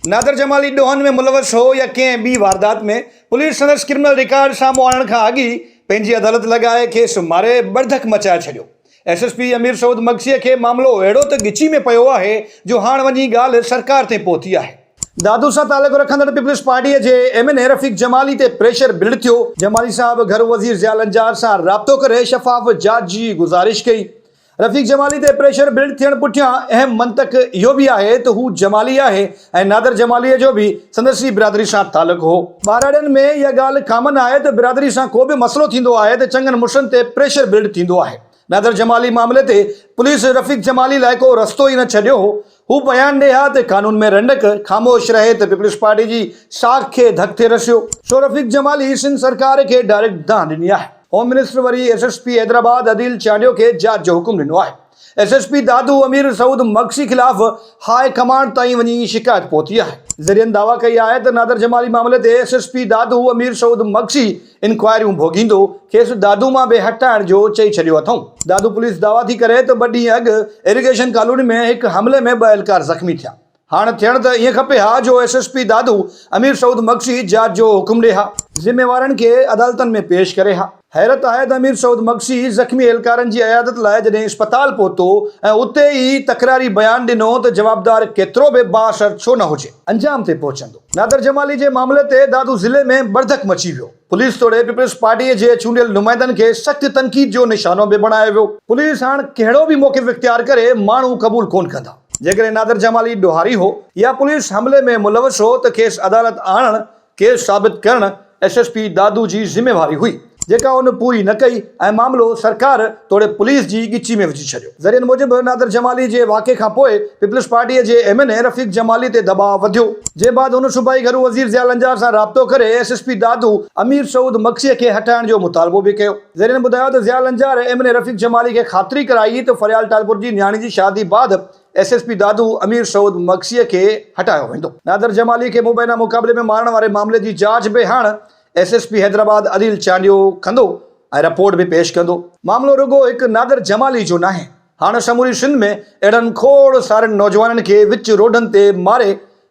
नादर जमाली ॾोहनि में मुलवस हो या कंहिं ॿी वारदात में पुलिस संदसि क्रिमिनल रिकॉर्ड साम्हूं आणण खां अॻु पंहिंजी अदालत लॻाए खेसि मारे बड़धक मचाए छॾियो। SSP अमीर सऊद मक्सीअ खे मामिलो अहिड़ो त ॻिची में पियो आहे जो हाणे वञी ॻाल्हि सरकार ते पहुती आहे। दादू सां तालुक़ रखंदड़ पीपल्स पार्टीअ जे MNA रफ़ीक जमाली ते प्रेशर बिल्ड थियो। जमाली साहब घर वज़ीर ज़ियाउल अंजार सां राब्तो करे शफ़ाफ़ जांच जी गुज़ारिश कई। रफ़ीक जमाली ते प्रेशर बिल्ड थियण पुठियां अहम मंतक इहो बि आहे त हू जमाली आहे ऐं नादर जमालीअ जो बि संदसि बिरादरी सां तालुक़ हो। ॿारड़ियुनि में इहा ॻाल्हि कॉमन आहे त बिरादरी सां को बि मसइलो थींदो आहे त चङनि मुड़ुसनि ते प्रेशर बिल्ड थींदो आहे। नादर जमाली मामले ते पुलिस रफ़ीक जमाली लाइ को रस्तो ई न छॾियो हो। हू बयान ॾे हा त कानून में रंडक ख़ामोश रहे त पीपल्स पार्टी जी साख खे धक थिए रसियो। सो रफ़ीक जमाली सिंध सरकार खे डायरेक्ट दांह ॾिनी आहे। होम मिनिस्टर वरी SSP हैदराबाद अदील चांडियो खे जांच जो हुकुम ॾिनो आहे। SSP दादू अमीर सऊद मक्सी खिलाफ़ हाई कमांड ताईं वञी शिकायत पहुती आहे। ज़रियनि दावा कई आहे त नादर जमाली मामले ते SSP दादू अमीर सऊद मक्सी इंक्वायरियूं भोगींदो, खेसि दादू मां बि हटाइण जो चई छॾियो अथऊं। दादू पुलिस दावा थी करे त 2 ॾींहं अॻु इरिगेशन कॉलोनी में हिकु हमले में 2 एहलकार ज़ख़्मी थिया। हाणे थियण त ईअं खपे हा जो SSP दादू अमीर सऊद मक्सी जांच जो हुकुम ॾे हा, ज़िम्मेवारनि खे अदालतनि में पेश करे हा। हैरत आहे त अमीर सऊद मक्सी ज़ख़्मी एहलकारनि जी अयादत लाइ जॾहिं इस्पताल पहुतो ऐं उते ई तकरारी बयान ॾिनो त जवाबदार केतिरो बि बाअसर छो न हुजे, अंजाम ते पहुचंदो। नादर जमाली जे मामले ते दादू ज़िले में बड़धक मची वियो। पुलिस तोड़े पीपल्स पार्टीअ जे चूंडियल नुमाइंदनि खे सख़्त तनक़ीद जो निशानो बि बणायो वियो। पुलिस हाणे कहिड़ो बि मौक़िफ़ इख्तियार करे माण्हू क़बूल कोन कंदा। जेकॾहिं नादर जमाली ॾोहारी हो या पुलिस हमले में मुलवस हो त खेसि अदालत आणण, केस साबित करण SSP दादू जी ज़िम्मेवारी हुई, जेका उन पूरी न कई ऐं मामिलो सरकार तोड़े पुलिस जी ॻिची में विझी छॾियो। ज़रियनि मूजिबि नादर जमाली जे वाक़े खां पोइ पीपल्स पार्टीअ जे MNA रफ़ीक जमाली ते दबाव वधियो। जे बाद हुन सूबाई घर वज़ीर ज़ियाउल अंजार सां राब्तो करे SSP दादू अमीर सऊद मक्सीअ खे हटाइण जो मुतालबो बि कयो। ज़रियनि ॿुधायो त ज़ियाउल अंजार MNA रफ़ीक जमाली खे ख़ातिरी कराई त फरियाल टालपुर जी न्याणी जी शादी बाद SSP दादू अमीर सऊद मक्सीअ खे हटायो वेंदो। नादर जमाली खे मुबैना मुक़ाबले में मारण वारे मामले जी जांच बि हाणे SSP हैदराबाद अदील चांडियो कंदो ऐं रिपोर्ट बि पेश कंदो। मामिलो रुगो हिकु नादर जमाली जो नाहे। हाणे समूरी सिंध में अहिड़नि खोड़ सारनि नौजवाननि खे विच रोडनि ते मारे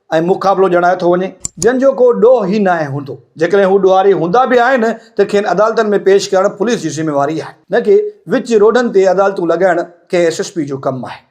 ऐं मुक़ाबिलो ॼणायो थो वञे, जंहिंजो को ॾोह ई न आहे हूंदो। जेकॾहिं हू ॾोहारी हूंदा बि आहिनि त खेनि अदालतनि में पेश करणु पुलिस जी ज़िम्मेवारी आहे, न कि विच रोडनि ते अदालतूं लॻाइण कंहिं SSP जो कमु आहे।